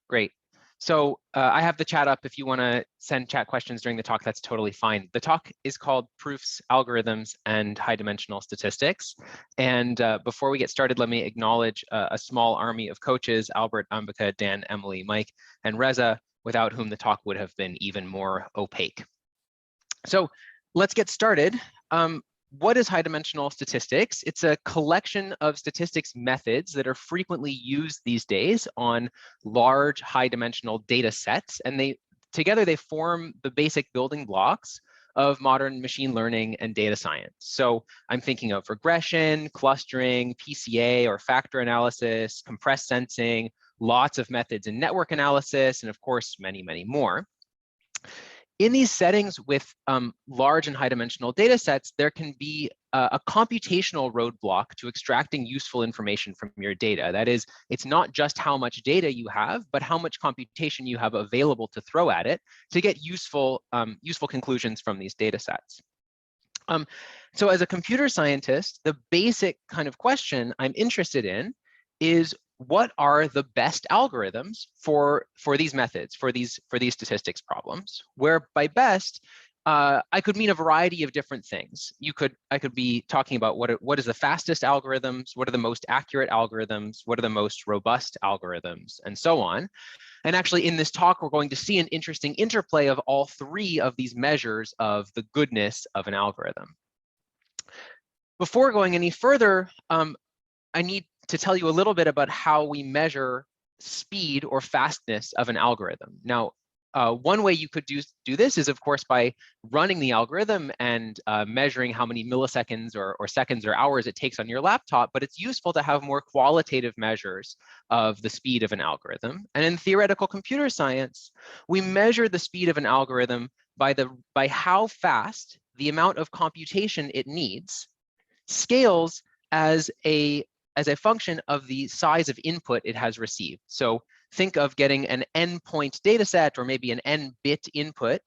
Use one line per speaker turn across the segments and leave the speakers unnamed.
Great. So I have the chat up. If you want to send chat questions during the talk, that's totally fine. The talk is called Proofs, Algorithms, and High-Dimensional Statistics. And before we get started, let me acknowledge a small army of coaches, Albert, Ambika, Dan, Emily, Mike, and Reza, without whom the talk would have been even more opaque. So let's get started. What is high-dimensional statistics? It's a collection of statistics methods that are frequently used these days on large high-dimensional data sets, and together they form the basic building blocks of modern machine learning and data science. So I'm thinking of regression, clustering, PCA or factor analysis, compressed sensing, lots of methods in network analysis, and of course, many, many more. In these settings with large and high-dimensional data sets, there can be a computational roadblock to extracting useful information from your data. That is, it's not just how much data you have, but how much computation you have available to throw at it to get useful conclusions from these data sets. So as a computer scientist, the basic kind of question I'm interested in is, what are the best algorithms for these methods, for these statistics problems? Where by best, I could mean a variety of different things. I could be talking about what is the fastest algorithms, what are the most accurate algorithms, what are the most robust algorithms, and so on. And actually in this talk, we're going to see an interesting interplay of all three of these measures of the goodness of an algorithm. Before going any further, I need to tell you a little bit about how we measure speed or fastness of an algorithm. Now, one way you could do this is, of course, by running the algorithm and measuring how many milliseconds or seconds or hours it takes on your laptop, but it's useful to have more qualitative measures of the speed of an algorithm. And in theoretical computer science, we measure the speed of an algorithm by how fast the amount of computation it needs scales as a function of the size of input it has received. So think of getting an n-point data set or maybe an n-bit input,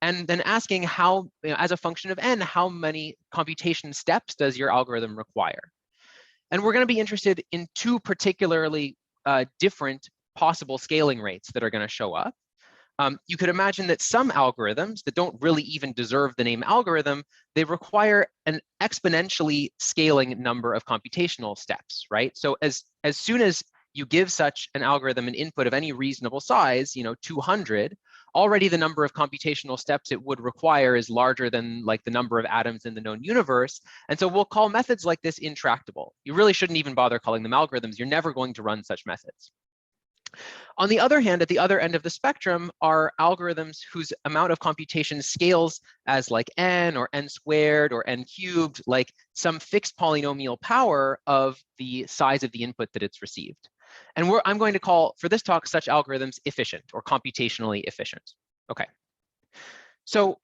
and then asking how, as a function of n, how many computation steps does your algorithm require? And we're going to be interested in two particularly different possible scaling rates that are going to show up. You could imagine that some algorithms that don't really even deserve the name algorithm, they require an exponentially scaling number of computational steps, right? So as soon as you give such an algorithm an input of any reasonable size, 200, already the number of computational steps it would require is larger than like the number of atoms in the known universe. And so we'll call methods like this intractable. You really shouldn't even bother calling them algorithms. You're never going to run such methods. On the other hand, at the other end of the spectrum are algorithms whose amount of computation scales as like n or n squared or n cubed, like some fixed polynomial power of the size of the input that it's received. And I'm going to call, for this talk, such algorithms efficient or computationally efficient. Okay. So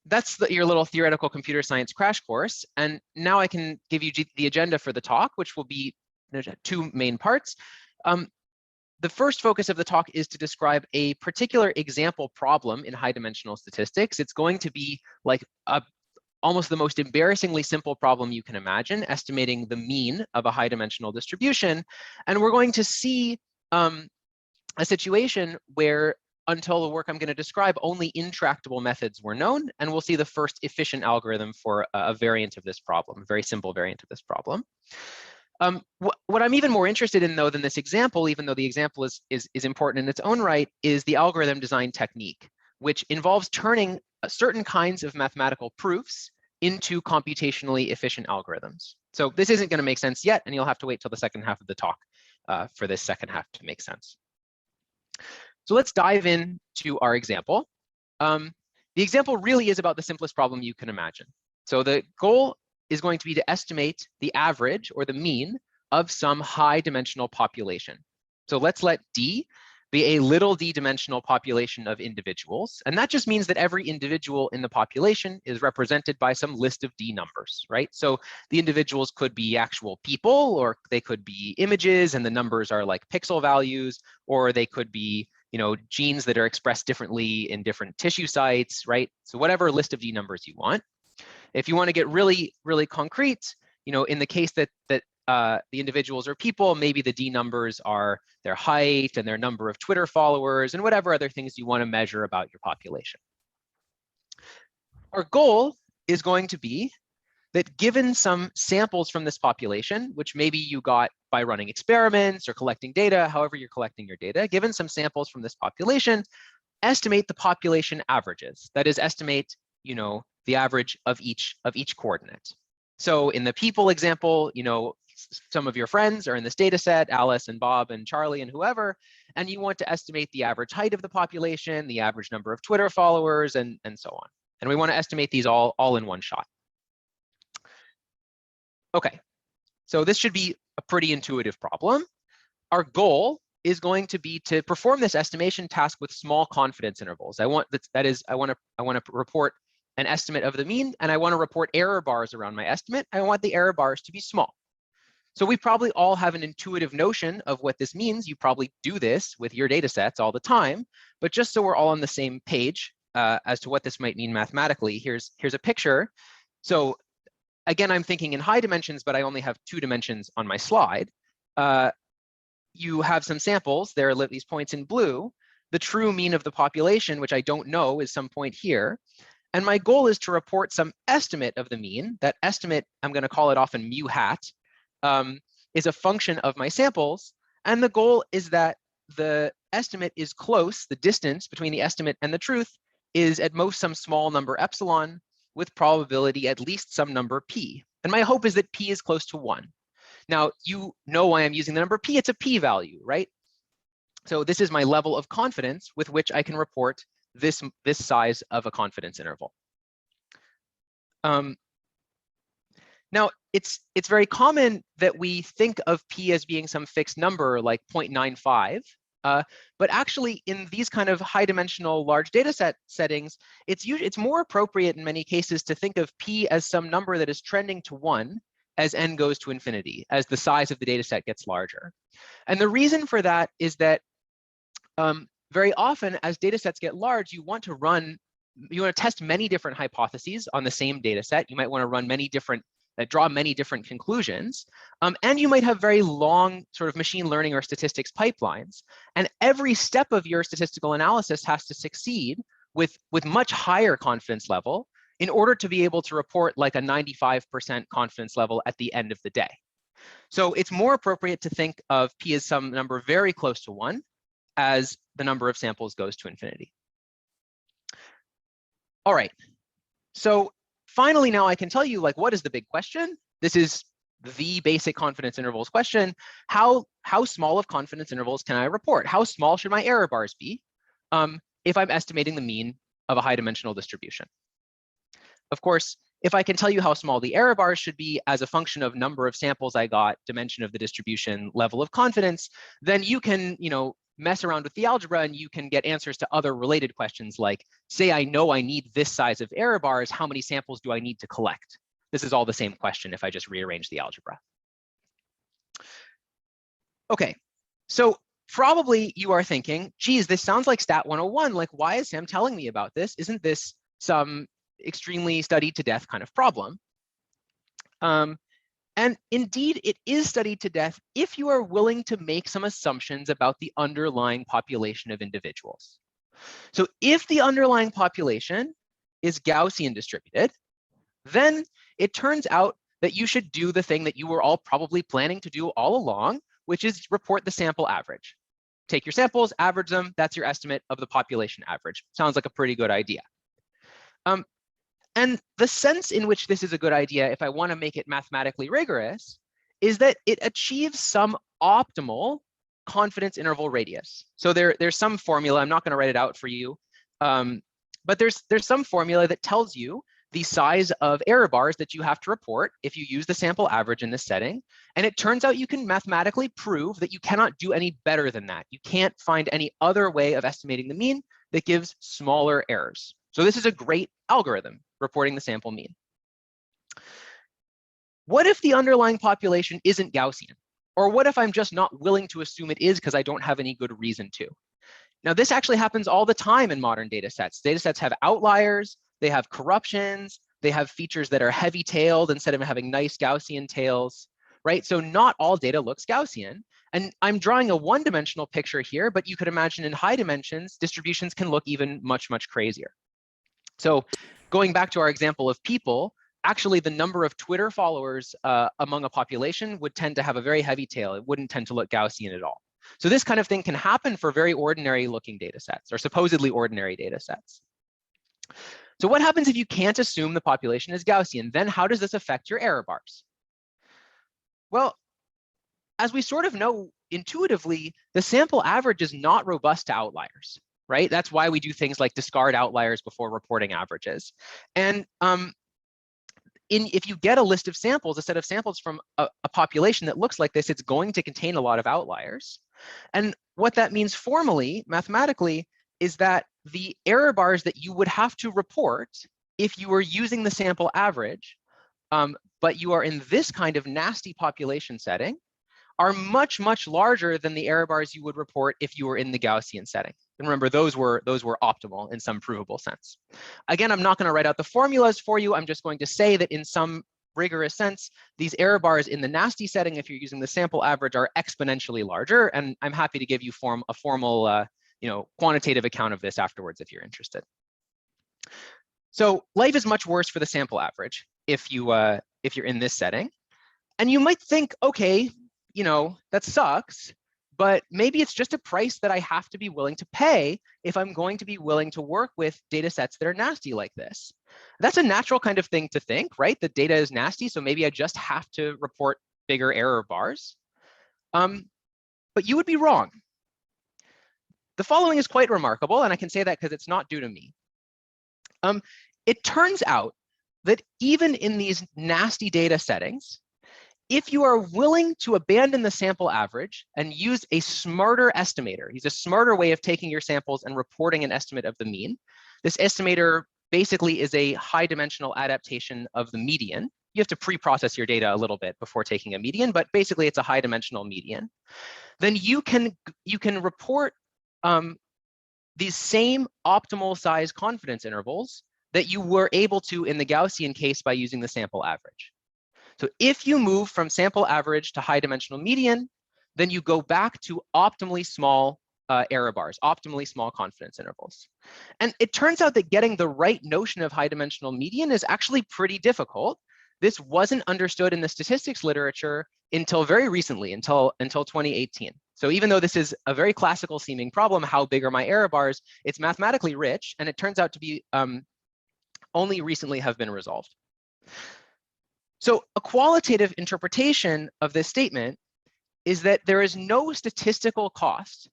that's your little theoretical computer science crash course. And now I can give you the agenda for the talk, which will be two main parts. The first focus of the talk is to describe a particular example problem in high-dimensional statistics. It's going to be like almost the most embarrassingly simple problem you can imagine, estimating the mean of a high-dimensional distribution. And we're going to see a situation where, until the work I'm going to describe, only intractable methods were known, and we'll see the first efficient algorithm for a variant of this problem, a very simple variant of this problem. What I'm even more interested in, though, than this example, even though the example is important in its own right, is the algorithm design technique, which involves turning certain kinds of mathematical proofs into computationally efficient algorithms. So this isn't going to make sense yet, and you'll have to wait till the second half of the talk for this second half to make sense. So let's dive into our example. The example really is about the simplest problem you can imagine. So the goal is going to be to estimate the average or the mean of some high dimensional population. So let's let D be a little d dimensional population of individuals. And that just means that every individual in the population is represented by some list of D numbers, right? So the individuals could be actual people, or they could be images and the numbers are like pixel values, or they could be, genes that are expressed differently in different tissue sites, right? So whatever list of D numbers you want. If you want to get really, really concrete, in the case that the individuals or people, maybe the D numbers are their height and their number of Twitter followers and whatever other things you want to measure about your population. Our goal is going to be that given some samples from this population, which maybe you got by running experiments or collecting data, however you're collecting your data, given some samples from this population, estimate the population averages. That is, estimate, the average of each coordinate. So in the people example, some of your friends are in this data set, Alice and Bob and Charlie and whoever, and you want to estimate the average height of the population, the average number of Twitter followers, and so on. And we want to estimate these all in one shot. Okay, so this should be a pretty intuitive problem. Our goal is going to be to perform this estimation task with small confidence intervals. I want to report an estimate of the mean, and I want to report error bars around my estimate. I want the error bars to be small. So we probably all have an intuitive notion of what this means. You probably do this with your data sets all the time, but just so we're all on the same page as to what this might mean mathematically, here's a picture. So again, I'm thinking in high dimensions, but I only have 2 dimensions on my slide. You have some samples. There are these points in blue. The true mean of the population, which I don't know, is some point here. And my goal is to report some estimate of the mean. That estimate, I'm going to call it often mu hat, is a function of my samples. And the goal is that the estimate is close. The distance between the estimate and the truth is at most some small number epsilon, with probability at least some number p. And my hope is that p is close to 1. Now, you know why I'm using the number p. It's a p-value, right? So this is my level of confidence with which I can report this size of a confidence interval. Now, it's very common that we think of p as being some fixed number like 0.95. But actually, in these kind of high-dimensional large data set settings, it's more appropriate in many cases to think of p as some number that is trending to 1 as n goes to infinity, as the size of the data set gets larger. And the reason for that is that very often, as data sets get large, you want to test many different hypotheses on the same data set. You might want to run draw many different conclusions. And you might have very long sort of machine learning or statistics pipelines. And every step of your statistical analysis has to succeed with much higher confidence level in order to be able to report like a 95% confidence level at the end of the day. So it's more appropriate to think of p as some number very close to 1 as the number of samples goes to infinity. All right, so finally, now I can tell you, like, what is the big question? This is the basic confidence intervals question. How small of confidence intervals can I report? How small should my error bars be if I'm estimating the mean of a high dimensional distribution? Of course, if I can tell you how small the error bars should be as a function of number of samples I got, dimension of the distribution, level of confidence, then you can, mess around with the algebra and you can get answers to other related questions like, say I know I need this size of error bars, how many samples do I need to collect? This is all the same question if I just rearrange the algebra. Okay, so probably you are thinking, geez, this sounds like Stat 101. Like, why is Sam telling me about this? Isn't this some extremely studied to death kind of problem? And indeed, it is studied to death if you are willing to make some assumptions about the underlying population of individuals. So if the underlying population is Gaussian distributed, then it turns out that you should do the thing that you were all probably planning to do all along, which is report the sample average. Take your samples, average them, that's your estimate of the population average. Sounds like a pretty good idea. And the sense in which this is a good idea, if I want to make it mathematically rigorous, is that it achieves some optimal confidence interval radius. So there's some formula, I'm not going to write it out for you, but there's some formula that tells you the size of error bars that you have to report if you use the sample average in this setting. And it turns out you can mathematically prove that you cannot do any better than that. You can't find any other way of estimating the mean that gives smaller errors. So this is a great algorithm, reporting the sample mean. What if the underlying population isn't Gaussian? Or what if I'm just not willing to assume it is because I don't have any good reason to? Now, this actually happens all the time in modern data sets. Data sets have outliers, they have corruptions, they have features that are heavy-tailed instead of having nice Gaussian tails. right? So not all data looks Gaussian. And I'm drawing a one-dimensional picture here, but you could imagine in high dimensions, distributions can look even much, much crazier. So going back to our example of people, actually the number of Twitter followers among a population would tend to have a very heavy tail. It wouldn't tend to look Gaussian at all. So this kind of thing can happen for very ordinary looking data sets, or supposedly ordinary data sets. So what happens if you can't assume the population is Gaussian? Then how does this affect your error bars? Well, as we sort of know intuitively, the sample average is not robust to outliers, right? That's why we do things like discard outliers before reporting averages. And if you get a list of samples, a set of samples from a population that looks like this, it's going to contain a lot of outliers. And what that means formally, mathematically, is that the error bars that you would have to report if you were using the sample average, but you are in this kind of nasty population setting, are much, much larger than the error bars you would report if you were in the Gaussian setting. And remember, those were optimal in some provable sense. Again, I'm not going to write out the formulas for you. I'm just going to say that in some rigorous sense, these error bars in the nasty setting, if you're using the sample average, are exponentially larger. And I'm happy to give you a formal quantitative account of this afterwards if you're interested. So life is much worse for the sample average if you're in this setting. And you might think, okay, that sucks, but maybe it's just a price that I have to be willing to pay if I'm going to be willing to work with data sets that are nasty like this. That's a natural kind of thing to think, right? The data is nasty, so maybe I just have to report bigger error bars. But you would be wrong. The following is quite remarkable, and I can say that because it's not due to me. It turns out that even in these nasty data settings, if you are willing to abandon the sample average and use a smarter estimator, use a smarter way of taking your samples and reporting an estimate of the mean, this estimator basically is a high dimensional adaptation of the median. You have to pre-process your data a little bit before taking a median, but basically it's a high dimensional median. Then you can report these same optimal size confidence intervals that you were able to in the Gaussian case by using the sample average. So if you move from sample average to high dimensional median, then you go back to optimally small error bars, optimally small confidence intervals. And it turns out that getting the right notion of high dimensional median is actually pretty difficult. This wasn't understood in the statistics literature until very recently, until 2018. So even though this is a very classical seeming problem, how big are my error bars, it's mathematically rich, and it turns out to be only recently have been resolved. So a qualitative interpretation of this statement is that there is no statistical cost,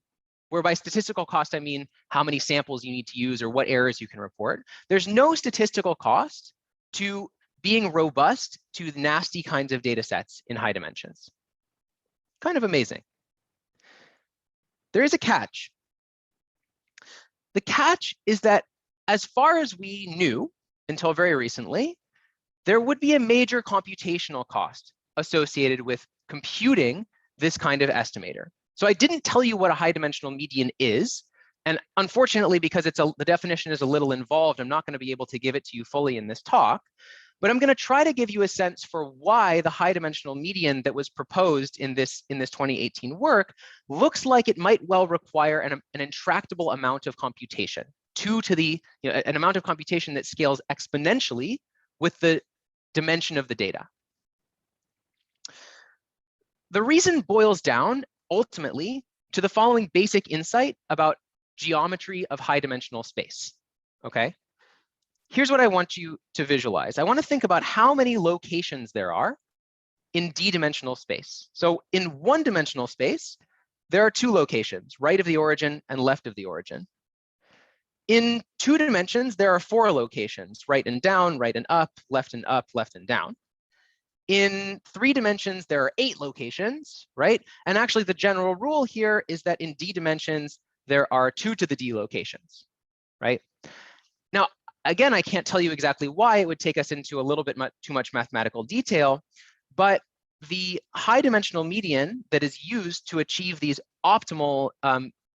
where by statistical cost, I mean how many samples you need to use or what errors you can report. There's no statistical cost to being robust to nasty kinds of data sets in high dimensions. Kind of amazing. There is a catch. The catch is that as far as we knew until very recently, there would be a major computational cost associated with computing this kind of estimator. So I didn't tell you what a high dimensional median is. And unfortunately, because the definition is a little involved, I'm not going to be able to give it to you fully in this talk. But I'm going to try to give you a sense for why the high dimensional median that was proposed in this 2018 work looks like it might well require an intractable amount of computation, an amount of computation that scales exponentially with the dimension of the data. The reason boils down ultimately to the following basic insight about geometry of high dimensional space. Okay, here's what I want you to visualize. I want to think about how many locations there are in d-dimensional space. So in one-dimensional space, there are two locations, right of the origin and left of the origin. In 2 dimensions, there are 4 locations, right and down, right and up, left and down. In 3 dimensions, there are 8 locations, right? And actually the general rule here is that in d dimensions, there are 2 to the d locations, right? Now, again, I can't tell you exactly why. It would take us into a little bit too much mathematical detail, but the high dimensional median that is used to achieve these optimal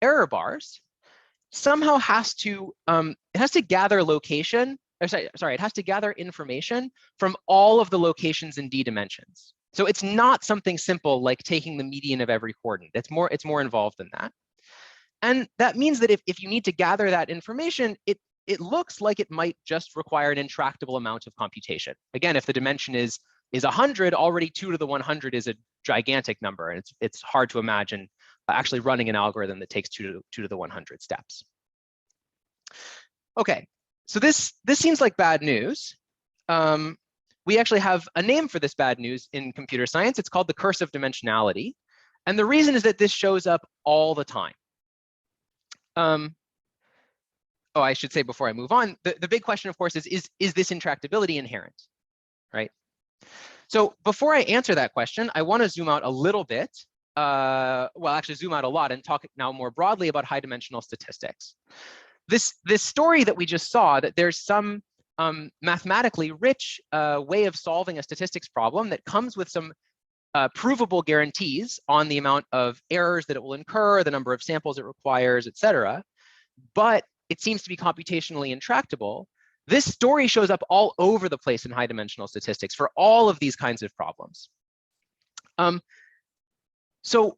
error bars somehow has to gather it has to gather information from all of the locations in d dimensions. So it's not something simple like taking the median of every coordinate. It's more involved than that. And that means that if you need to gather that information, it looks like it might just require an intractable amount of computation. Again, if the dimension is 100, already 2 to the 100 is a gigantic number, and it's hard to imagine actually running an algorithm that takes 2 to the 100 steps. Okay, so this seems like bad news. We actually have a name for this bad news in computer science. It's called the curse of dimensionality. And the reason is that this shows up all the time. Oh, I should say before I move on, the big question, of course, is this intractability inherent, right? So before I answer that question, I want to zoom out a little bit. Well, actually zoom out a lot and talk now more broadly about high-dimensional statistics. This story that we just saw, that there's some mathematically rich way of solving a statistics problem that comes with some provable guarantees on the amount of errors that it will incur, the number of samples it requires, et cetera. But it seems to be computationally intractable. This story shows up all over the place in high-dimensional statistics for all of these kinds of problems. So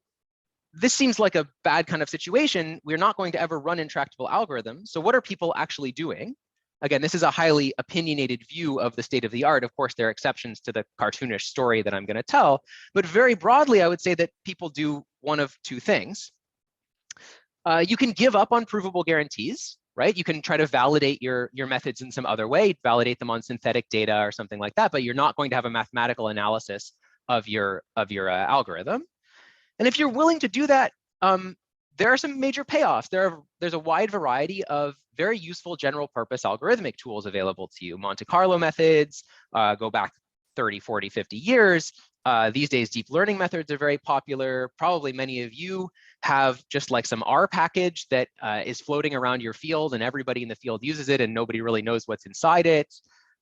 this seems like a bad kind of situation. We're not going to ever run intractable algorithms. So what are people actually doing? Again, this is a highly opinionated view of the state of the art. Of course, there are exceptions to the cartoonish story that I'm going to tell. But very broadly, I would say that people do one of two things. You can give up on provable guarantees, right? You can try to validate your methods in some other way, validate them on synthetic data or something like that, but you're not going to have a mathematical analysis of your algorithm. And if you're willing to do that, there are some major payoffs. There's a wide variety of very useful general purpose algorithmic tools available to you. Monte Carlo methods go back 30, 40, 50 years. These days, deep learning methods are very popular. Probably many of you have just like some R package that is floating around your field, and everybody in the field uses it, and nobody really knows what's inside it.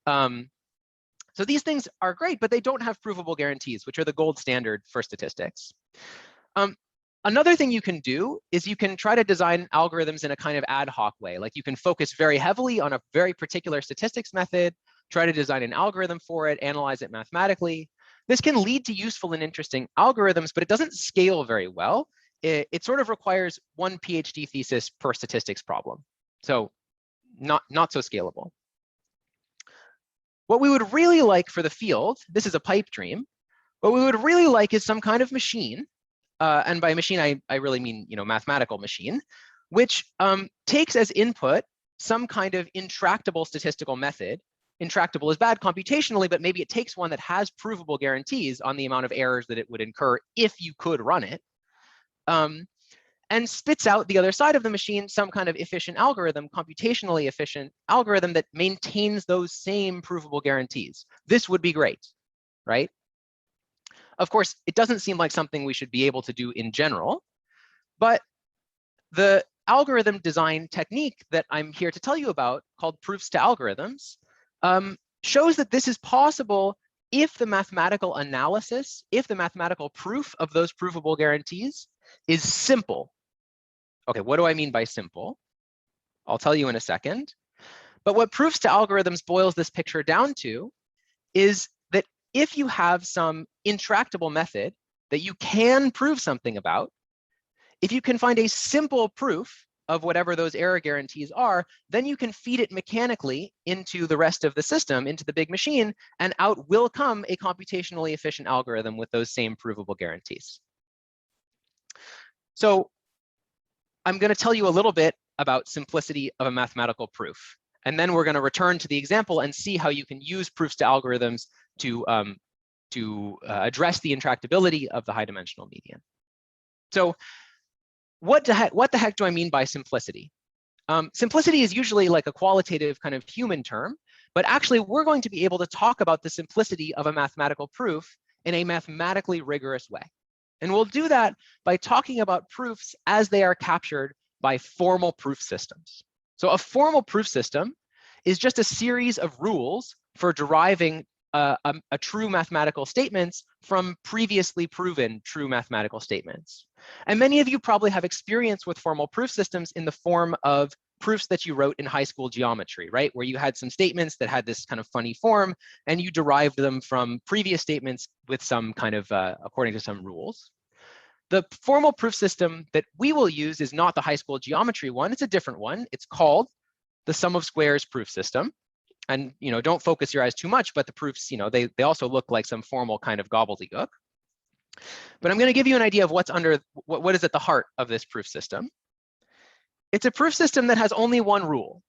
So these things are great, but they don't have provable guarantees, which are the gold standard for statistics. Another thing you can do is you can try to design algorithms in a kind of ad hoc way. Like you can focus very heavily on a very particular statistics method, try to design an algorithm for it, analyze it mathematically. This can lead to useful and interesting algorithms, but it doesn't scale very well. It sort of requires one PhD thesis per statistics problem. So not so scalable. What we would really like for the field, this is a pipe dream, what we would really like is some kind of machine, and by machine, I really mean, mathematical machine, which takes as input some kind of intractable statistical method. Intractable is bad computationally, but maybe it takes one that has provable guarantees on the amount of errors that it would incur if you could run it, and spits out the other side of the machine some kind of efficient algorithm, computationally efficient algorithm that maintains those same provable guarantees. This would be great, right? Of course, it doesn't seem like something we should be able to do in general, but the algorithm design technique that I'm here to tell you about, called proofs to algorithms, shows that this is possible if the mathematical analysis, if the mathematical proof of those provable guarantees is simple. Okay, what do I mean by simple? I'll tell you in a second. But what proofs to algorithms boils this picture down to is that if you have some intractable method that you can prove something about, if you can find a simple proof of whatever those error guarantees are, then you can feed it mechanically into the rest of the system, into the big machine, and out will come a computationally efficient algorithm with those same provable guarantees. So I'm going to tell you a little bit about simplicity of a mathematical proof. And then we're going to return to the example and see how you can use proofs to algorithms to address the intractability of the high-dimensional median. So what the heck do I mean by simplicity? Simplicity is usually like a qualitative kind of human term, but actually we're going to be able to talk about the simplicity of a mathematical proof in a mathematically rigorous way. And we'll do that by talking about proofs as they are captured by formal proof systems. So a formal proof system is just a series of rules for deriving a true mathematical statements from previously proven true mathematical statements. And many of you probably have experience with formal proof systems in the form of proofs that you wrote in high school geometry, right? Where you had some statements that had this kind of funny form, and you derived them from previous statements with some kind of, according to some rules. The formal proof system that we will use is not the high school geometry one, it's a different one. It's called the sum of squares proof system. And don't focus your eyes too much, but the proofs, they also look like some formal kind of gobbledygook. But I'm going to give you an idea of what's under, what is at the heart of this proof system. It's a proof system that has only one rule.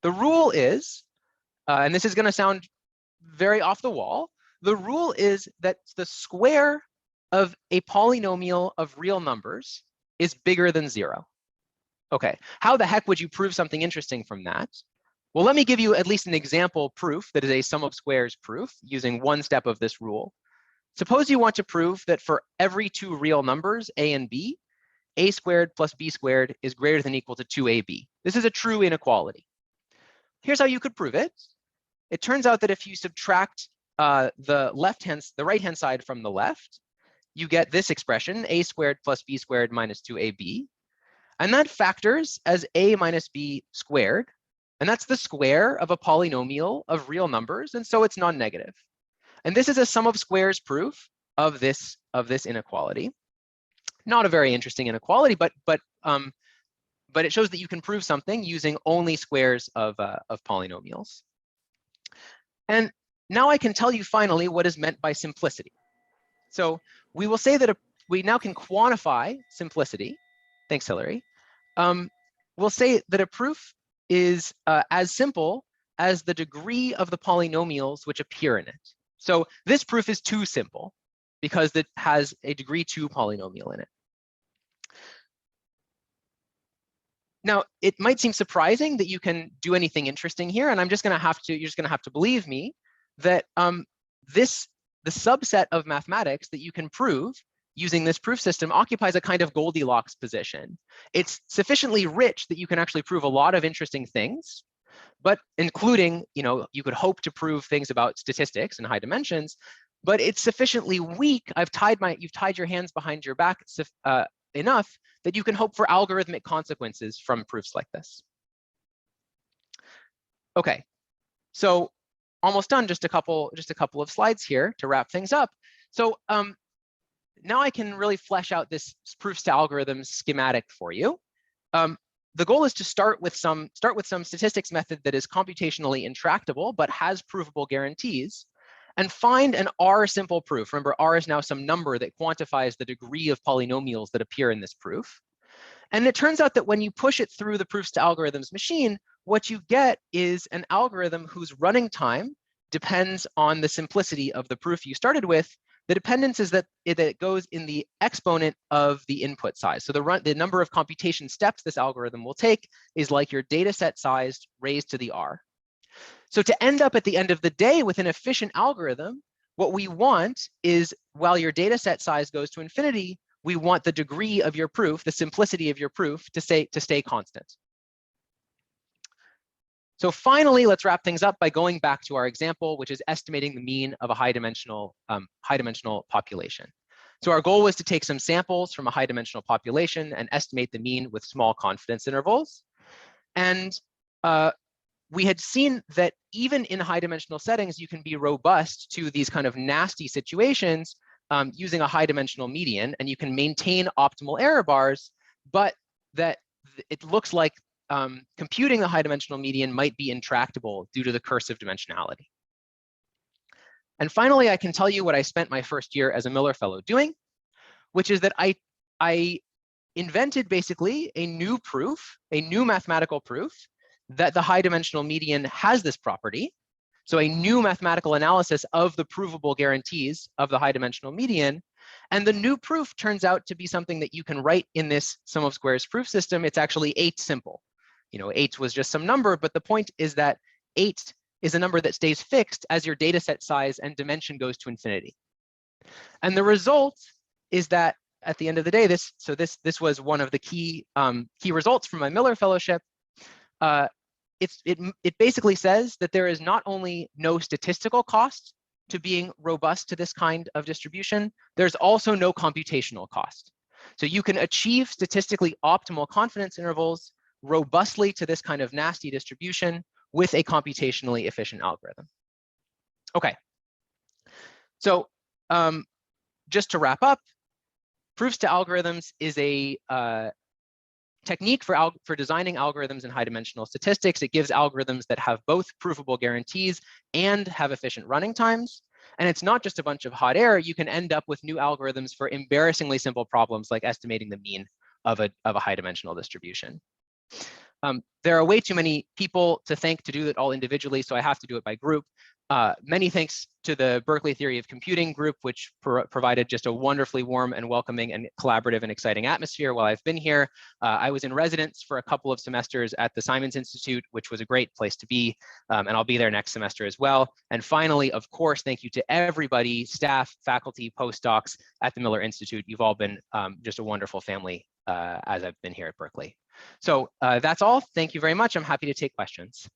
The rule is, and this is going to sound very off the wall, the rule is that the square of a polynomial of real numbers is bigger than 0. Okay, how the heck would you prove something interesting from that? Well, let me give you at least an example proof that is a sum of squares proof using one step of this rule. Suppose you want to prove that for every 2 real numbers, a and b, a squared plus b squared is greater than or equal to 2ab. This is a true inequality. Here's how you could prove it. It turns out that if you subtract the right-hand side from the left, you get this expression, a squared plus b squared minus 2ab. And that factors as a minus b squared. And that's the square of a polynomial of real numbers, and so it's non-negative. And this is a sum of squares proof of this inequality. Not a very interesting inequality, but it shows that you can prove something using only squares of polynomials. And now I can tell you finally what is meant by simplicity. So we will say that we now can quantify simplicity. Thanks, Hillary. We'll say that a proof is as simple as the degree of the polynomials which appear in it. So this proof is too simple because it has a degree 2 polynomial in it. Now, it might seem surprising that you can do anything interesting here, and you're just gonna have to believe me that the subset of mathematics that you can prove using this proof system occupies a kind of Goldilocks position. It's sufficiently rich that you can actually prove a lot of interesting things, but including, you could hope to prove things about statistics and high dimensions, but it's sufficiently weak. You've tied your hands behind your back enough that you can hope for algorithmic consequences from proofs like this. Okay, so almost done, just a couple of slides here to wrap things up. So now I can really flesh out this proofs to algorithms schematic for you. The goal is to start with some statistics method that is computationally intractable but has provable guarantees, and find an R simple proof. Remember, R is now some number that quantifies the degree of polynomials that appear in this proof. And it turns out that when you push it through the proofs to algorithms machine, what you get is an algorithm whose running time depends on the simplicity of the proof you started with. The dependence is that it goes in the exponent of the input size. So the number of computation steps this algorithm will take is like your data set size raised to the R. So to end up at the end of the day with an efficient algorithm, what we want is, while your data set size goes to infinity, we want the degree of your proof, the simplicity of your proof, to stay constant. So finally, let's wrap things up by going back to our example, which is estimating the mean of a high-dimensional population. So our goal was to take some samples from a high-dimensional population and estimate the mean with small confidence intervals. And we had seen that even in high-dimensional settings, you can be robust to these kind of nasty situations using a high-dimensional median, and you can maintain optimal error bars, but that it looks like computing the high-dimensional median might be intractable due to the curse of dimensionality. And finally, I can tell you what I spent my first year as a Miller Fellow doing, which is that I invented basically a new proof, a new mathematical proof, that the high-dimensional median has this property. So a new mathematical analysis of the provable guarantees of the high-dimensional median. And the new proof turns out to be something that you can write in this sum of squares proof system. It's actually 8 simple. 8 was just some number, but the point is that 8 is a number that stays fixed as your data set size and dimension goes to infinity. And the result is that at the end of the day, this was one of the key results from my Miller Fellowship. It basically says that there is not only no statistical cost to being robust to this kind of distribution, there's also no computational cost. So you can achieve statistically optimal confidence intervals robustly to this kind of nasty distribution with a computationally efficient algorithm. Okay, so just to wrap up, proofs to algorithms is a technique for designing algorithms in high-dimensional statistics. It gives algorithms that have both provable guarantees and have efficient running times. And it's not just a bunch of hot air. You can end up with new algorithms for embarrassingly simple problems like estimating the mean of a high-dimensional distribution. There are way too many people to thank to do it all individually, so I have to do it by group. Many thanks to the Berkeley Theory of Computing group, which provided just a wonderfully warm and welcoming and collaborative and exciting atmosphere while I've been here. I was in residence for a couple of semesters at the Simons Institute, which was a great place to be, and I'll be there next semester as well. And finally, of course, thank you to everybody, staff, faculty, postdocs at the Miller Institute. You've all been just a wonderful family as I've been here at Berkeley. So that's all. Thank you very much. I'm happy to take questions.